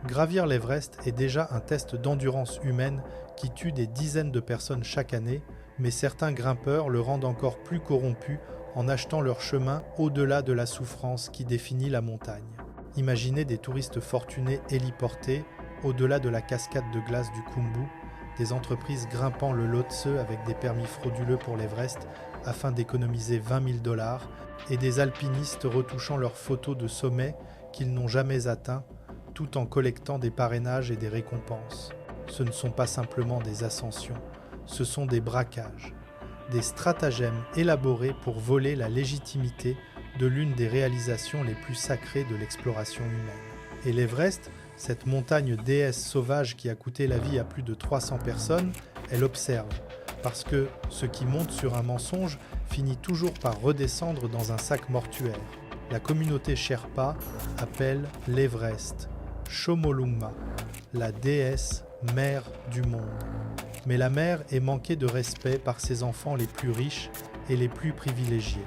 Gravir l'Everest est déjà un test d'endurance humaine qui tue des dizaines de personnes chaque année, mais certains grimpeurs le rendent encore plus corrompu en achetant leur chemin au-delà de la souffrance qui définit la montagne. Imaginez des touristes fortunés héliportés au-delà de la cascade de glace du Khumbu, des entreprises grimpant le Lhotse avec des permis frauduleux pour l'Everest afin d'économiser 20 000 $ et des alpinistes retouchant leurs photos de sommet qu'ils n'ont jamais atteints tout en collectant des parrainages et des récompenses. Ce ne sont pas simplement des ascensions, ce sont des braquages, des stratagèmes élaborés pour voler la légitimité de l'une des réalisations les plus sacrées de l'exploration humaine. Et l'Everest, cette montagne déesse sauvage qui a coûté la vie à plus de 300 personnes, elle observe, parce que ce qui monte sur un mensonge finit toujours par redescendre dans un sac mortuaire. La communauté Sherpa appelle l'Everest Chomolungma, la déesse mère du monde. Mais la mère est manquée de respect par ses enfants les plus riches et les plus privilégiés.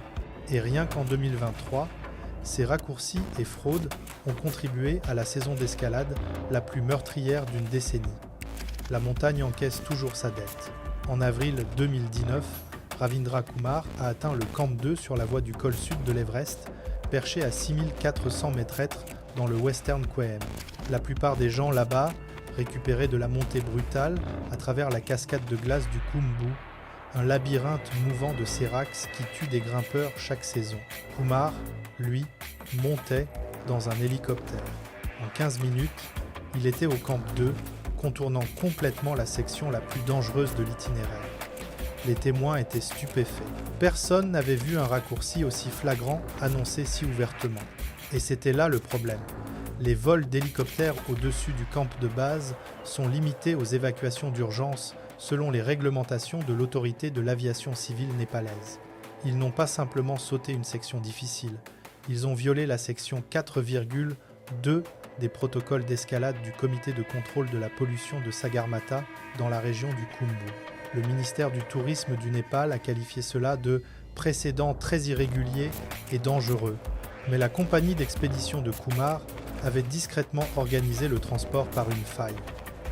Et rien qu'en 2023, ces raccourcis et fraudes ont contribué à la saison d'escalade la plus meurtrière d'une décennie. La montagne encaisse toujours sa dette. En avril 2019, Ravindra Kumar a atteint le Camp 2 sur la voie du col sud de l'Everest, perché à 6400 mètres dans le Western Kwem. La plupart des gens là-bas récupéraient de la montée brutale à travers la cascade de glace du Khumbu, un labyrinthe mouvant de sérax qui tue des grimpeurs chaque saison. Kumar, lui, montait dans un hélicoptère. En 15 minutes, il était au Camp 2, contournant complètement la section la plus dangereuse de l'itinéraire. Les témoins étaient stupéfaits. Personne n'avait vu un raccourci aussi flagrant annoncé si ouvertement. Et c'était là le problème. Les vols d'hélicoptères au-dessus du camp de base sont limités aux évacuations d'urgence selon les réglementations de l'autorité de l'aviation civile népalaise. Ils n'ont pas simplement sauté une section difficile, ils ont violé la section 4,2 des protocoles d'escalade du comité de contrôle de la pollution de Sagarmatha dans la région du Khumbu. Le ministère du Tourisme du Népal a qualifié cela de précédent très irrégulier et dangereux. Mais la compagnie d'expédition de Kumar avait discrètement organisé le transport par une faille,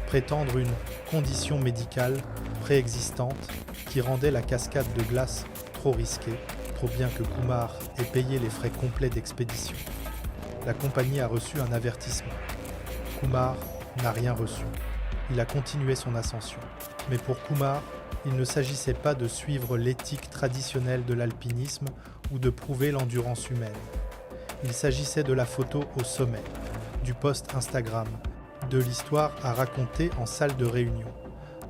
prétendre une condition médicale préexistante qui rendait la cascade de glace trop risquée, trop bien que Kumar ait payé les frais complets d'expédition. La compagnie a reçu un avertissement. Kumar n'a rien reçu. Il a continué son ascension. Mais pour Kumar, il ne s'agissait pas de suivre l'éthique traditionnelle de l'alpinisme ou de prouver l'endurance humaine. Il s'agissait de la photo au sommet, du post Instagram, de l'histoire à raconter en salle de réunion.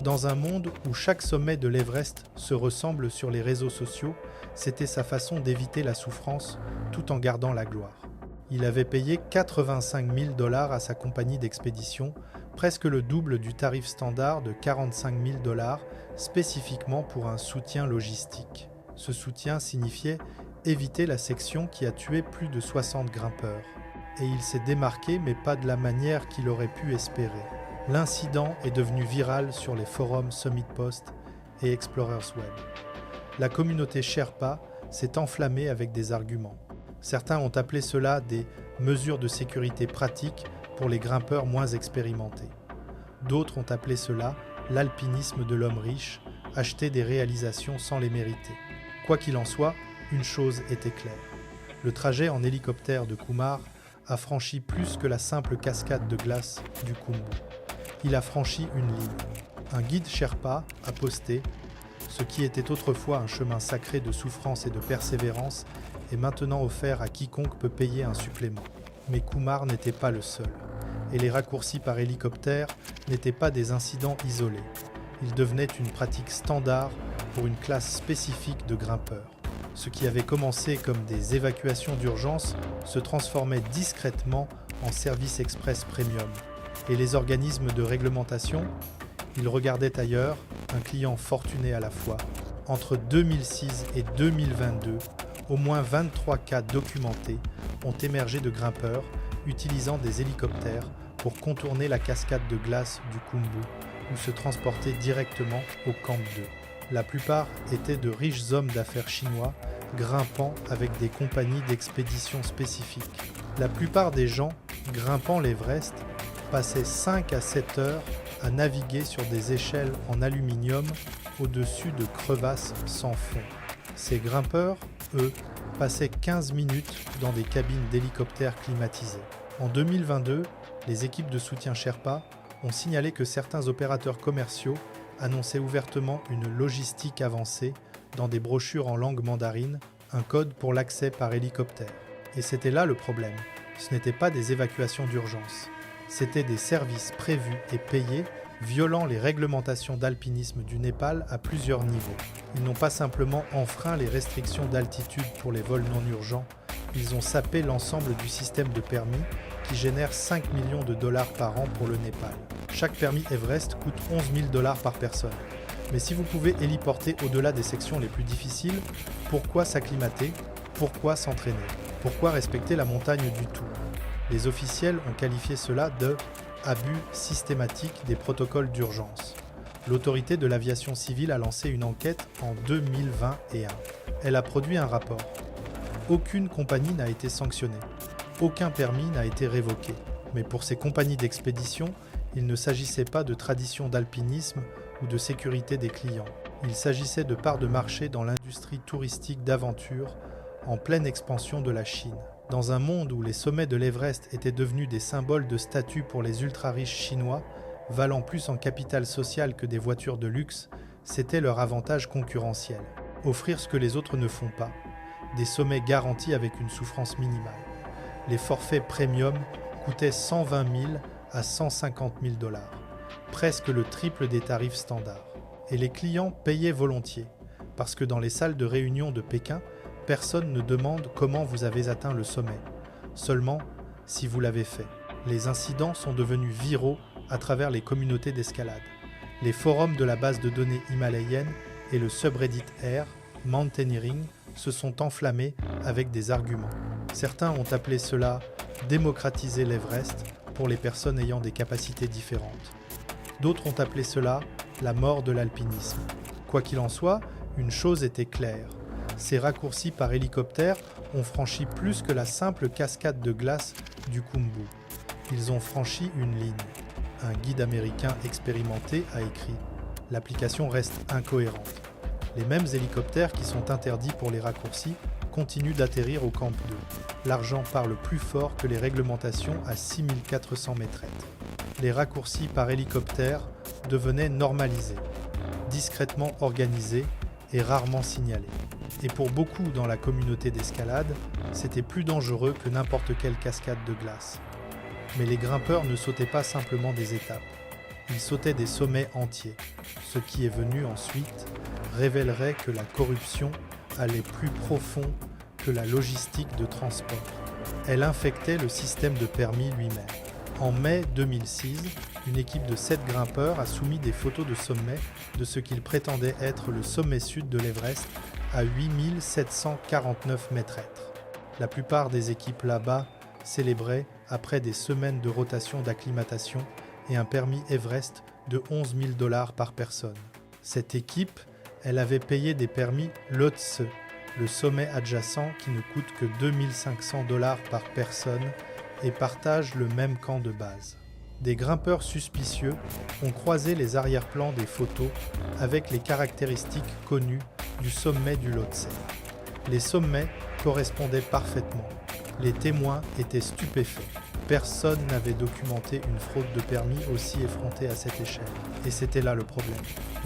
Dans un monde où chaque sommet de l'Everest se ressemble sur les réseaux sociaux, c'était sa façon d'éviter la souffrance tout en gardant la gloire. Il avait payé 85 000 $ à sa compagnie d'expédition, presque le double du tarif standard de 45 000 $, spécifiquement pour un soutien logistique. Ce soutien signifiait éviter la section qui a tué plus de 60 grimpeurs. Et il s'est démarqué, mais pas de la manière qu'il aurait pu espérer. L'incident est devenu viral sur les forums Summit Post et Explorers Web. La communauté Sherpa s'est enflammée avec des arguments. Certains ont appelé cela des mesures de sécurité pratiques pour les grimpeurs moins expérimentés. D'autres ont appelé cela l'alpinisme de l'homme riche, acheter des réalisations sans les mériter. Quoi qu'il en soit, une chose était claire. Le trajet en hélicoptère de Kumar a franchi plus que la simple cascade de glace du Khumbu. Il a franchi une ligne. Un guide Sherpa a posté « Ce qui était autrefois un chemin sacré de souffrance et de persévérance est maintenant offert à quiconque peut payer un supplément. » Mais Kumar n'était pas le seul. Et les raccourcis par hélicoptère n'étaient pas des incidents isolés. Ils devenaient une pratique standard pour une classe spécifique de grimpeurs. Ce qui avait commencé comme des évacuations d'urgence se transformait discrètement en service express premium. Et les organismes de réglementation, ils regardaient ailleurs, un client fortuné à la fois. Entre 2006 et 2022, au moins 23 cas documentés ont émergé de grimpeurs utilisant des hélicoptères pour contourner la cascade de glace du Khumbu ou se transporter directement au Camp 2. La plupart étaient de riches hommes d'affaires chinois grimpant avec des compagnies d'expédition spécifiques. La plupart des gens grimpant l'Everest passaient 5 à 7 heures à naviguer sur des échelles en aluminium au-dessus de crevasses sans fond. Ces grimpeurs, eux, passaient 15 minutes dans des cabines d'hélicoptères climatisées. En 2022, les équipes de soutien Sherpa ont signalé que certains opérateurs commerciaux annonçaient ouvertement une logistique avancée dans des brochures en langue mandarine, un code pour l'accès par hélicoptère. Et c'était là le problème. Ce n'étaient pas des évacuations d'urgence. C'étaient des services prévus et payés, violant les réglementations d'alpinisme du Népal à plusieurs niveaux. Ils n'ont pas simplement enfreint les restrictions d'altitude pour les vols non urgents, ils ont sapé l'ensemble du système de permis qui génère 5 millions de dollars par an pour le Népal. Chaque permis Everest coûte 11 000 dollars par personne. Mais si vous pouvez héliporter au-delà des sections les plus difficiles, pourquoi s'acclimater? Pourquoi s'entraîner? Pourquoi respecter la montagne du tout? Les officiels ont qualifié cela de abus systématique des protocoles d'urgence. L'autorité de l'aviation civile a lancé une enquête en 2021. Elle a produit un rapport. Aucune compagnie n'a été sanctionnée. Aucun permis n'a été révoqué. Mais pour ces compagnies d'expédition, il ne s'agissait pas de tradition d'alpinisme ou de sécurité des clients. Il s'agissait de parts de marché dans l'industrie touristique d'aventure en pleine expansion de la Chine. Dans un monde où les sommets de l'Everest étaient devenus des symboles de statut pour les ultra-riches chinois, valant plus en capital social que des voitures de luxe, c'était leur avantage concurrentiel. Offrir ce que les autres ne font pas. Des sommets garantis avec une souffrance minimale. Les forfaits premium coûtaient 120 000 à 150 000 dollars, presque le triple des tarifs standards. Et les clients payaient volontiers, parce que dans les salles de réunion de Pékin, personne ne demande comment vous avez atteint le sommet, seulement si vous l'avez fait. Les incidents sont devenus viraux à travers les communautés d'escalade. Les forums de la base de données himalayenne et le subreddit R, Mountaineering, se sont enflammés avec des arguments. Certains ont appelé cela « démocratiser l'Everest » pour les personnes ayant des capacités différentes. D'autres ont appelé cela « la mort de l'alpinisme ». Quoi qu'il en soit, une chose était claire. Ces raccourcis par hélicoptère ont franchi plus que la simple cascade de glace du Khumbu. Ils ont franchi une ligne. Un guide américain expérimenté a écrit « L'application reste incohérente. Les mêmes hélicoptères qui sont interdits pour les raccourcis continuent d'atterrir au Camp 2. L'argent parle plus fort que les réglementations à 6400 mètres. Les raccourcis par hélicoptère devenaient normalisés, discrètement organisés et rarement signalés. Et pour beaucoup dans la communauté d'escalade, c'était plus dangereux que n'importe quelle cascade de glace. Mais les grimpeurs ne sautaient pas simplement des étapes, ils sautaient des sommets entiers. Ce qui est venu ensuite révélerait que la corruption allait plus profond que la logistique de transport. Elle infectait le système de permis lui-même. En mai 2006, une équipe de 7 grimpeurs a soumis des photos de sommet de ce qu'ils prétendaient être le sommet sud de l'Everest à 8749 mètres. La plupart des équipes là-bas célébraient, après des semaines de rotation d'acclimatation et un permis Everest de 11 000 dollars par personne. Cette équipe, elle avait payé des permis Lhotse, le sommet adjacent qui ne coûte que 2500 dollars par personne et partage le même camp de base. Des grimpeurs suspicieux ont croisé les arrière-plans des photos avec les caractéristiques connues du sommet du Lhotse. Les sommets correspondaient parfaitement. Les témoins étaient stupéfaits. Personne n'avait documenté une fraude de permis aussi effrontée à cette échelle. Et c'était là le problème.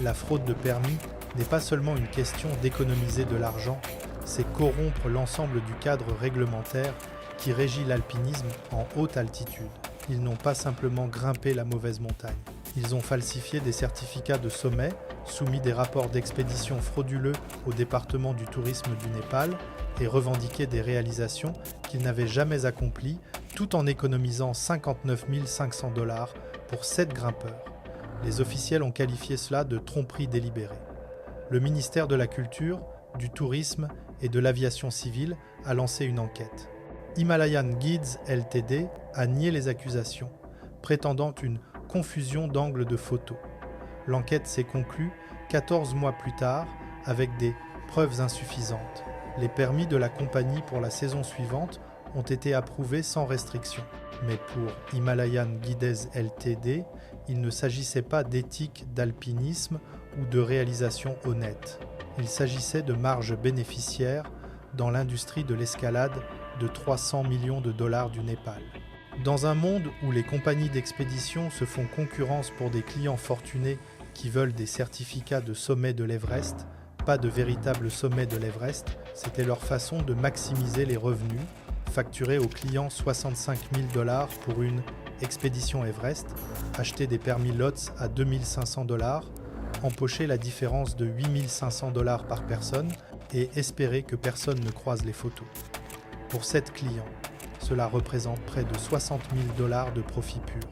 La fraude de permis n'est pas seulement une question d'économiser de l'argent, c'est corrompre l'ensemble du cadre réglementaire qui régit l'alpinisme en haute altitude. Ils n'ont pas simplement grimpé la mauvaise montagne. Ils ont falsifié des certificats de sommet, soumis des rapports d'expédition frauduleux au département du tourisme du Népal et revendiqué des réalisations qu'ils n'avaient jamais accomplies, tout en économisant 59 500 dollars pour 7 grimpeurs. Les officiels ont qualifié cela de tromperie délibérée. Le ministère de la Culture, du Tourisme et de l'Aviation civile a lancé une enquête. Himalayan Guides Ltd a nié les accusations, prétendant une confusion d'angles de photos. L'enquête s'est conclue 14 mois plus tard avec des preuves insuffisantes. Les permis de la compagnie pour la saison suivante ont été approuvés sans restriction. Mais pour Himalayan Guides Ltd, il ne s'agissait pas d'éthique d'alpinisme ou de réalisation honnête. Il s'agissait de marges bénéficiaires dans l'industrie de l'escalade de 300 millions de dollars du Népal. Dans un monde où les compagnies d'expédition se font concurrence pour des clients fortunés qui veulent des certificats de sommet de l'Everest, pas de véritable sommet de l'Everest, c'était leur façon de maximiser les revenus, facturer aux clients 65 000 dollars pour une expédition Everest, acheter des permis LOTS à 2500 dollars, empocher la différence de 8500 dollars par personne et espérer que personne ne croise les photos. Pour 7 clients, cela représente près de 60 000 dollars de profit pur.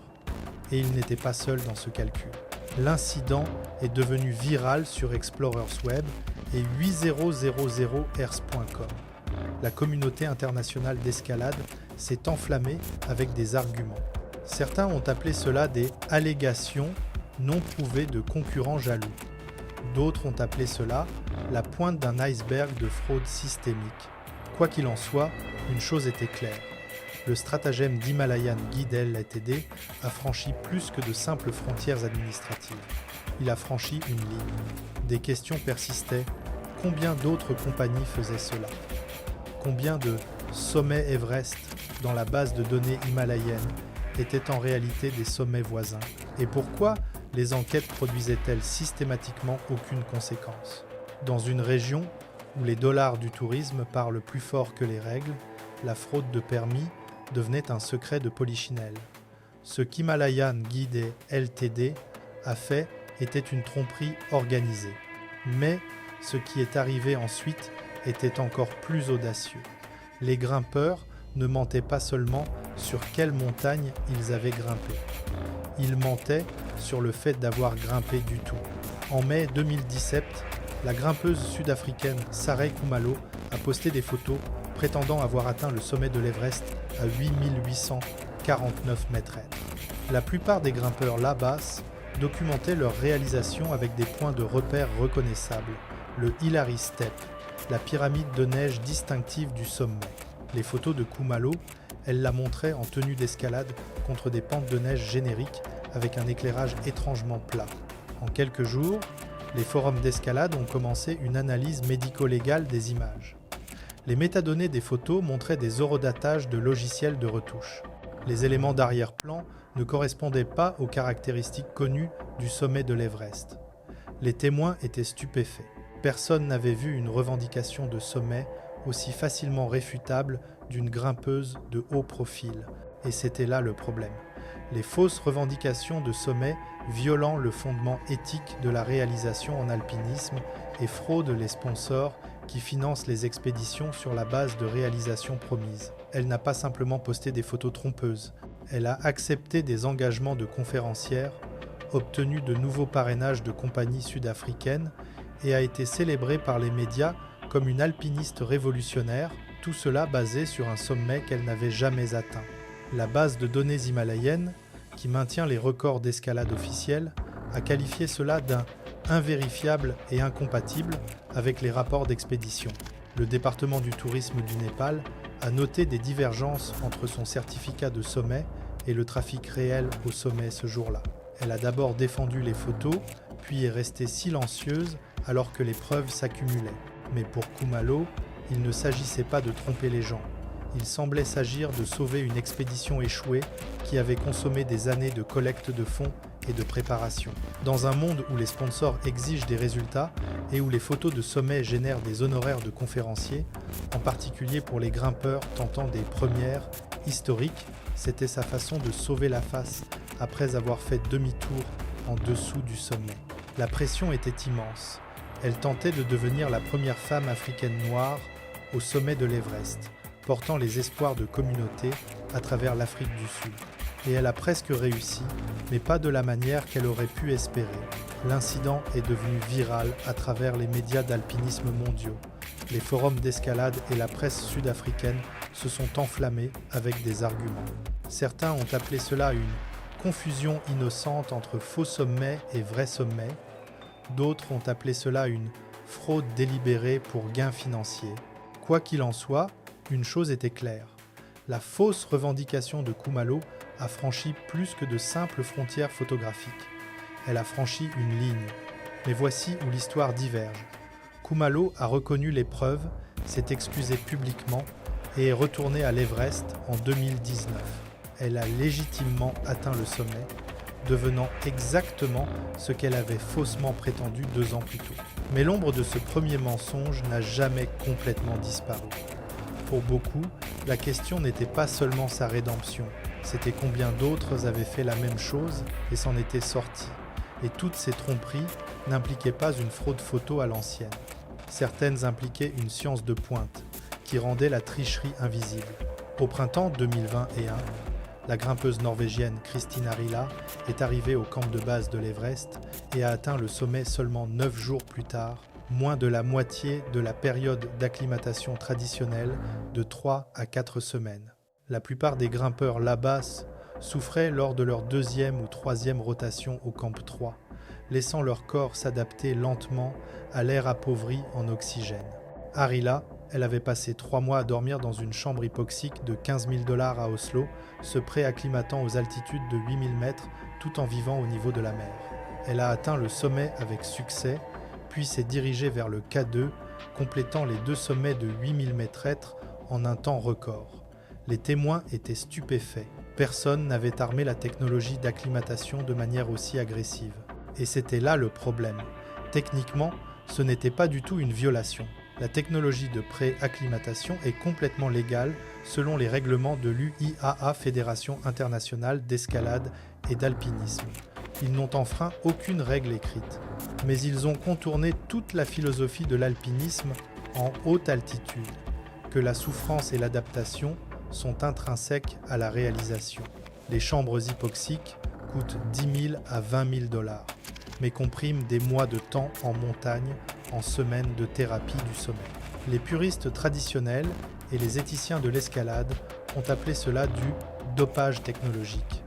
Et il n'était pas seul dans ce calcul. L'incident est devenu viral sur Explorers Web et 8000ers.com. La communauté internationale d'escalade s'est enflammée avec des arguments. Certains ont appelé cela des allégations non prouvées de concurrents jaloux. D'autres ont appelé cela la pointe d'un iceberg de fraude systémique. Quoi qu'il en soit, une chose était claire. Le stratagème d'Himalayan Guides Ltd a franchi plus que de simples frontières administratives. Il a franchi une ligne. Des questions persistaient. Combien d'autres compagnies faisaient cela ? Combien de sommets Everest dans la base de données himalayenne étaient en réalité des sommets voisins? Et pourquoi les enquêtes produisaient-elles systématiquement aucune conséquence? Dans une région où les dollars du tourisme parlent plus fort que les règles, la fraude de permis devenait un secret de polichinelle. Ce qu'Himalayan Guides Ltd a fait était une tromperie organisée. Mais ce qui est arrivé ensuite était encore plus audacieux. Les grimpeurs ne mentaient pas seulement sur quelle montagne ils avaient grimpé. Ils mentaient sur le fait d'avoir grimpé du tout. En mai 2017, la grimpeuse sud-africaine Sarey Khumalo a posté des photos prétendant avoir atteint le sommet de l'Everest à 8849 mètres. La plupart des grimpeurs là-bas documentaient leur réalisation avec des points de repère reconnaissables, le Hillary Step, la pyramide de neige distinctive du sommet. Les photos de Khumalo, elle la montrait en tenue d'escalade contre des pentes de neige génériques avec un éclairage étrangement plat. En quelques jours, les forums d'escalade ont commencé une analyse médico-légale des images. Les métadonnées des photos montraient des horodatages de logiciels de retouche. Les éléments d'arrière-plan ne correspondaient pas aux caractéristiques connues du sommet de l'Everest. Les témoins étaient stupéfaits. Personne n'avait vu une revendication de sommet aussi facilement réfutable d'une grimpeuse de haut profil. Et c'était là le problème. Les fausses revendications de sommet violant le fondement éthique de la réalisation en alpinisme et fraudent les sponsors qui financent les expéditions sur la base de réalisations promises. Elle n'a pas simplement posté des photos trompeuses, elle a accepté des engagements de conférencières, obtenu de nouveaux parrainages de compagnies sud-africaines et a été célébrée par les médias comme une alpiniste révolutionnaire, tout cela basé sur un sommet qu'elle n'avait jamais atteint. La base de données himalayenne, qui maintient les records d'escalade officiels, a qualifié cela d'un invérifiable et incompatible avec les rapports d'expédition. Le département du tourisme du Népal a noté des divergences entre son certificat de sommet et le trafic réel au sommet ce jour-là. Elle a d'abord défendu les photos, puis est restée silencieuse alors que les preuves s'accumulaient. Mais pour Khumalo, il ne s'agissait pas de tromper les gens. Il semblait s'agir de sauver une expédition échouée qui avait consommé des années de collecte de fonds et de préparation. Dans un monde où les sponsors exigent des résultats et où les photos de sommet génèrent des honoraires de conférenciers, en particulier pour les grimpeurs tentant des premières historiques, c'était sa façon de sauver la face après avoir fait demi-tour en dessous du sommet. La pression était immense. Elle tentait de devenir la première femme africaine noire au sommet de l'Everest, portant les espoirs de communauté à travers l'Afrique du Sud. Et elle a presque réussi, mais pas de la manière qu'elle aurait pu espérer. L'incident est devenu viral à travers les médias d'alpinisme mondiaux. Les forums d'escalade et la presse sud-africaine se sont enflammés avec des arguments. Certains ont appelé cela une confusion innocente entre faux sommets et vrais sommets. D'autres ont appelé cela une fraude délibérée pour gains financiers. Quoi qu'il en soit, une chose était claire. La fausse revendication de Khumalo a franchi plus que de simples frontières photographiques. Elle a franchi une ligne. Mais voici où l'histoire diverge. Khumalo a reconnu l'épreuve, s'est excusée publiquement et est retournée à l'Everest en 2019. Elle a légitimement atteint le sommet, devenant exactement ce qu'elle avait faussement prétendu 2 ans plus tôt. Mais l'ombre de ce premier mensonge n'a jamais complètement disparu. Pour beaucoup, la question n'était pas seulement sa rédemption, c'était combien d'autres avaient fait la même chose et s'en étaient sortis. Et toutes ces tromperies n'impliquaient pas une fraude photo à l'ancienne. Certaines impliquaient une science de pointe, qui rendait la tricherie invisible. Au printemps 2021, la grimpeuse norvégienne Kristin Harila est arrivée au camp de base de l'Everest et a atteint le sommet seulement 9 jours plus tard, moins de la moitié de la période d'acclimatation traditionnelle de 3 à 4 semaines. La plupart des grimpeurs là-bas souffraient lors de leur 2e ou 3e rotation au camp 3, laissant leur corps s'adapter lentement à l'air appauvri en oxygène. Harila, elle avait passé 3 mois à dormir dans une chambre hypoxique de 15 000 $ à Oslo, se préacclimatant aux altitudes de 8000 mètres tout en vivant au niveau de la mer. Elle a atteint le sommet avec succès, puis s'est dirigée vers le K2, complétant les 2 sommets de 8000 mètres en un temps record. Les témoins étaient stupéfaits. Personne n'avait armé la technologie d'acclimatation de manière aussi agressive. Et c'était là le problème. Techniquement, ce n'était pas du tout une violation. La technologie de pré-acclimatation est complètement légale selon les règlements de l'UIAA, Fédération internationale d'escalade et d'alpinisme. Ils n'ont enfreint aucune règle écrite, mais ils ont contourné toute la philosophie de l'alpinisme en haute altitude, que la souffrance et l'adaptation sont intrinsèques à la réalisation. Les chambres hypoxiques coûtent 10 000 à 20 000 $, mais compriment des mois de temps en montagne, en semaines de thérapie du sommet. Les puristes traditionnels et les éthiciens de l'escalade ont appelé cela du dopage technologique.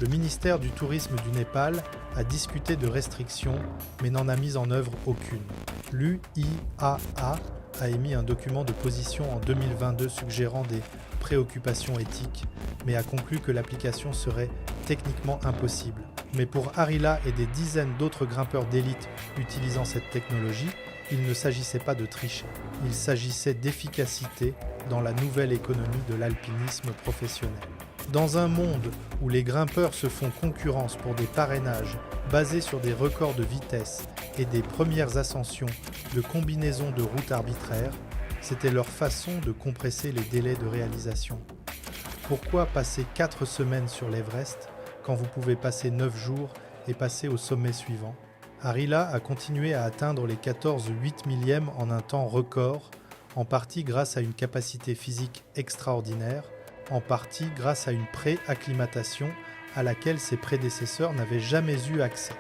Le ministère du Tourisme du Népal a discuté de restrictions, mais n'en a mis en œuvre aucune. L'UIAA a émis un document de position en 2022 suggérant des préoccupations éthiques, mais a conclu que l'application serait techniquement impossible. Mais pour Harila et des dizaines d'autres grimpeurs d'élite utilisant cette technologie, il ne s'agissait pas de tricher. Il s'agissait d'efficacité dans la nouvelle économie de l'alpinisme professionnel. Dans un monde où les grimpeurs se font concurrence pour des parrainages basés sur des records de vitesse et des premières ascensions de combinaisons de routes arbitraires, c'était leur façon de compresser les délais de réalisation. Pourquoi passer 4 semaines sur l'Everest quand vous pouvez passer 9 jours et passer au sommet suivant? Harila a continué à atteindre les 14/8 millièmes en un temps record, en partie grâce à une capacité physique extraordinaire, en partie grâce à une pré-acclimatation à laquelle ses prédécesseurs n'avaient jamais eu accès.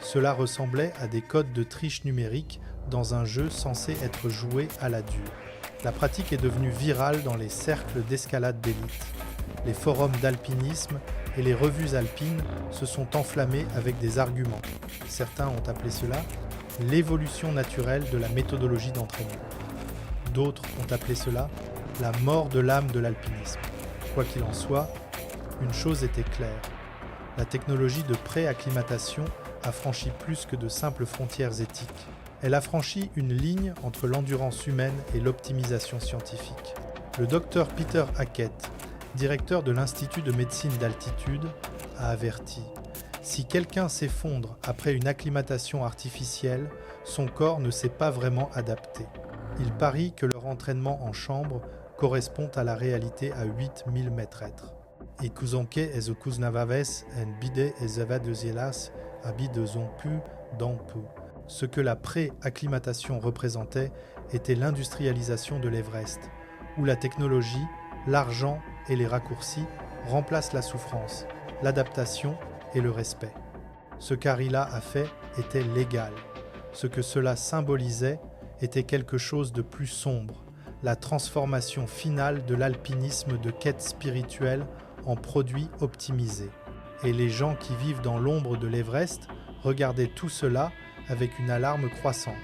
Cela ressemblait à des codes de triche numérique dans un jeu censé être joué à la dure. La pratique est devenue virale dans les cercles d'escalade d'élite. Les forums d'alpinisme et les revues alpines se sont enflammés avec des arguments. Certains ont appelé cela l'évolution naturelle de la méthodologie d'entraînement. D'autres ont appelé cela la mort de l'âme de l'alpinisme. Quoi qu'il en soit, une chose était claire. La technologie de pré-acclimatation a franchi plus que de simples frontières éthiques. Elle a franchi une ligne entre l'endurance humaine et l'optimisation scientifique. Le docteur Peter Hackett, directeur de l'Institut de médecine d'altitude, a averti « Si quelqu'un s'effondre après une acclimatation artificielle, son corps ne s'est pas vraiment adapté. Il parie que leur entraînement en chambre correspond à la réalité à 8000 mètres. Ikuzonke ezokuznavaves en bide ezavadezielas abidezonpu dampu. Ce que la pré-acclimatation représentait était l'industrialisation de l'Everest, où la technologie, l'argent et les raccourcis remplacent la souffrance, l'adaptation et le respect. Ce qu'Harila a fait était légal. Ce que cela symbolisait était quelque chose de plus sombre, la transformation finale de l'alpinisme de quête spirituelle en produit optimisé. Et les gens qui vivent dans l'ombre de l'Everest regardaient tout cela avec une alarme croissante.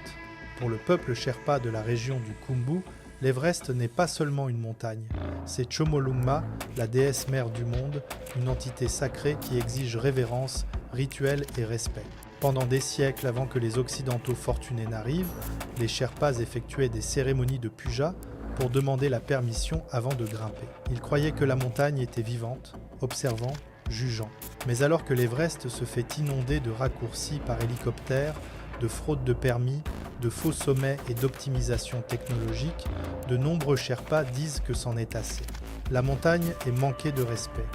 Pour le peuple Sherpa de la région du Khumbu, L'Everest n'est pas seulement une montagne, c'est Chomolungma, la déesse mère du monde, une entité sacrée qui exige révérence, rituel et respect. Pendant des siècles avant que les Occidentaux fortunés n'arrivent, les Sherpas effectuaient des cérémonies de puja pour demander la permission avant de grimper. Ils croyaient que la montagne était vivante, observant, jugeant. Mais alors que l'Everest se fait inonder de raccourcis par hélicoptère, de fraude de permis, de faux sommets et d'optimisation technologique, de nombreux Sherpas disent que c'en est assez. La montagne est manquée de respect.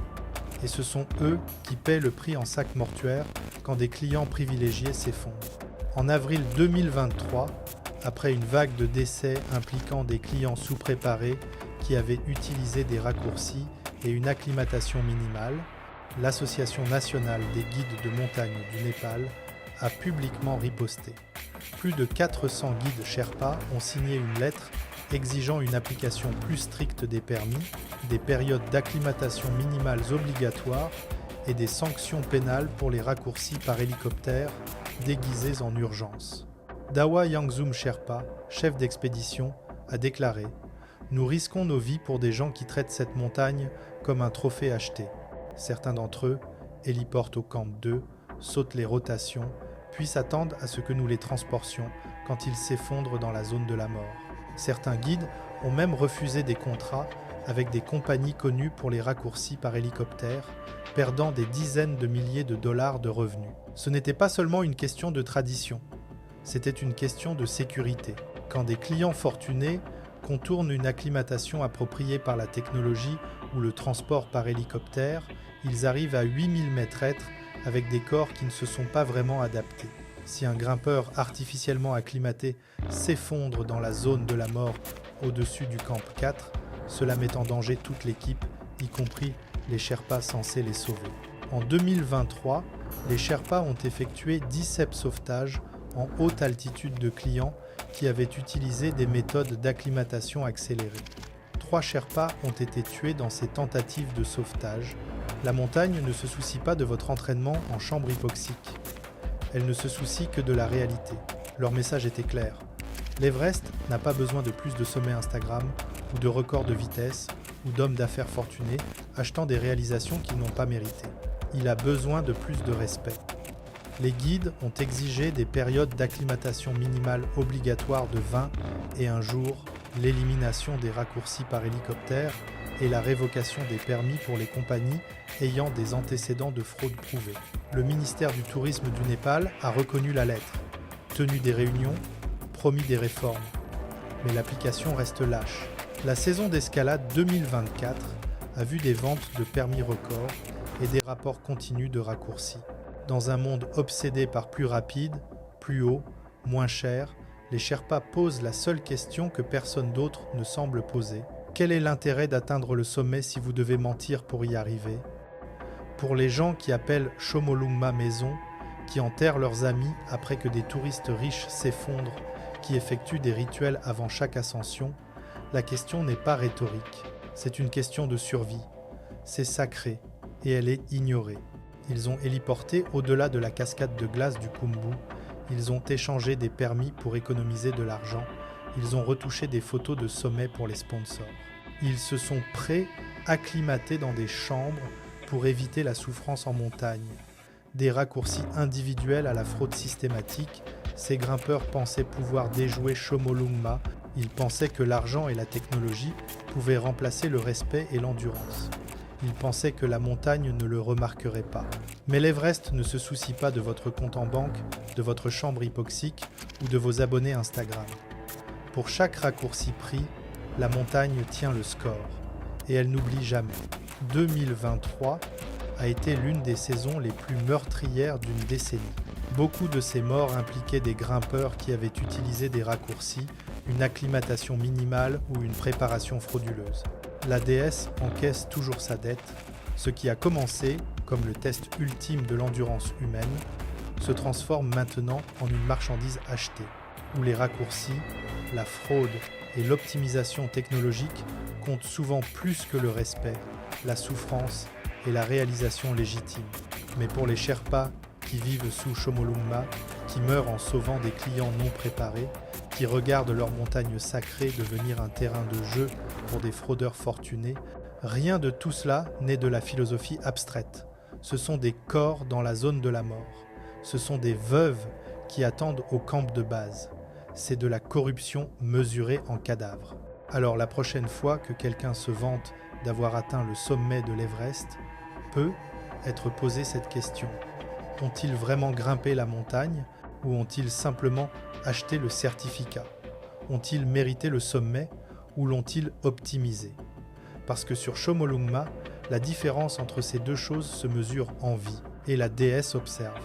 Et ce sont eux qui paient le prix en sac mortuaire quand des clients privilégiés s'effondrent. En avril 2023, après une vague de décès impliquant des clients sous-préparés qui avaient utilisé des raccourcis et une acclimatation minimale, l'Association nationale des guides de montagne du Népal a publiquement riposté. Plus de 400 guides Sherpas ont signé une lettre exigeant une application plus stricte des permis, des périodes d'acclimatation minimales obligatoires et des sanctions pénales pour les raccourcis par hélicoptère déguisés en urgence. Dawa Yangzum Sherpa, chef d'expédition, a déclaré « Nous risquons nos vies pour des gens qui traitent cette montagne comme un trophée acheté. Certains d'entre eux héliportent au camp 2, sautent les rotations, puis s'attendent à ce que nous les transportions quand ils s'effondrent dans la zone de la mort. Certains guides ont même refusé des contrats avec des compagnies connues pour les raccourcis par hélicoptère, perdant des dizaines de milliers de dollars de revenus. Ce n'était pas seulement une question de tradition, c'était une question de sécurité. Quand des clients fortunés contournent une acclimatation appropriée par la technologie ou le transport par hélicoptère, ils arrivent à 8000 mètres avec des corps qui ne se sont pas vraiment adaptés. Si un grimpeur artificiellement acclimaté s'effondre dans la zone de la mort au-dessus du camp 4, cela met en danger toute l'équipe, y compris les Sherpas censés les sauver. En 2023, les Sherpas ont effectué 17 sauvetages en haute altitude de clients qui avaient utilisé des méthodes d'acclimatation accélérée. 3 Sherpas ont été tués dans ces tentatives de sauvetage. La montagne ne se soucie pas de votre entraînement en chambre hypoxique. Elle ne se soucie que de la réalité. Leur message était clair. L'Everest n'a pas besoin de plus de sommets Instagram ou de records de vitesse ou d'hommes d'affaires fortunés achetant des réalisations qu'ils n'ont pas méritées. Il a besoin de plus de respect. Les guides ont exigé des périodes d'acclimatation minimale obligatoires de 20 et un jour, l'élimination des raccourcis par hélicoptère et la révocation des permis pour les compagnies ayant des antécédents de fraude prouvés. Le ministère du Tourisme du Népal a reconnu la lettre, tenu des réunions, promis des réformes. Mais l'application reste lâche. La saison d'escalade 2024 a vu des ventes de permis records et des rapports continus de raccourcis. Dans un monde obsédé par plus rapide, plus haut, moins cher, les Sherpas posent la seule question que personne d'autre ne semble poser. Quel est l'intérêt d'atteindre le sommet si vous devez mentir pour y arriver? Pour les gens qui appellent Chomolungma maison, qui enterrent leurs amis après que des touristes riches s'effondrent, qui effectuent des rituels avant chaque ascension, la question n'est pas rhétorique. C'est une question de survie. C'est sacré et elle est ignorée. Ils ont héliporté au-delà de la cascade de glace du Khumbu. Ils ont échangé des permis pour économiser de l'argent. Ils ont retouché des photos de sommets pour les sponsors. Ils se sont pré-acclimatés dans des chambres pour éviter la souffrance en montagne. Des raccourcis individuels à la fraude systématique, ces grimpeurs pensaient pouvoir déjouer Chomolungma. Ils pensaient que l'argent et la technologie pouvaient remplacer le respect et l'endurance. Ils pensaient que la montagne ne le remarquerait pas. Mais l'Everest ne se soucie pas de votre compte en banque, de votre chambre hypoxique ou de vos abonnés Instagram. Pour chaque raccourci pris, la montagne tient le score. Et elle n'oublie jamais. 2023 a été l'une des saisons les plus meurtrières d'une décennie. Beaucoup de ces morts impliquaient des grimpeurs qui avaient utilisé des raccourcis, une acclimatation minimale ou une préparation frauduleuse. La déesse encaisse toujours sa dette. Ce qui a commencé, comme le test ultime de l'endurance humaine, se transforme maintenant en une marchandise achetée, où les raccourcis, la fraude et l'optimisation technologique comptent souvent plus que le respect, la souffrance et la réalisation légitime. Mais pour les Sherpas qui vivent sous Chomolungma, qui meurent en sauvant des clients non préparés, qui regardent leur montagne sacrée devenir un terrain de jeu pour des fraudeurs fortunés, rien de tout cela n'est de la philosophie abstraite. Ce sont des corps dans la zone de la mort. Ce sont des veuves qui attendent au camp de base. C'est de la corruption mesurée en cadavres. Alors la prochaine fois que quelqu'un se vante d'avoir atteint le sommet de l'Everest, peut être posée cette question. Ont-ils vraiment grimpé la montagne ou ont-ils simplement acheté le certificat? Ont-ils mérité le sommet ou l'ont-ils optimisé? Parce que sur Chomolungma, la différence entre ces deux choses se mesure en vie et la déesse observe.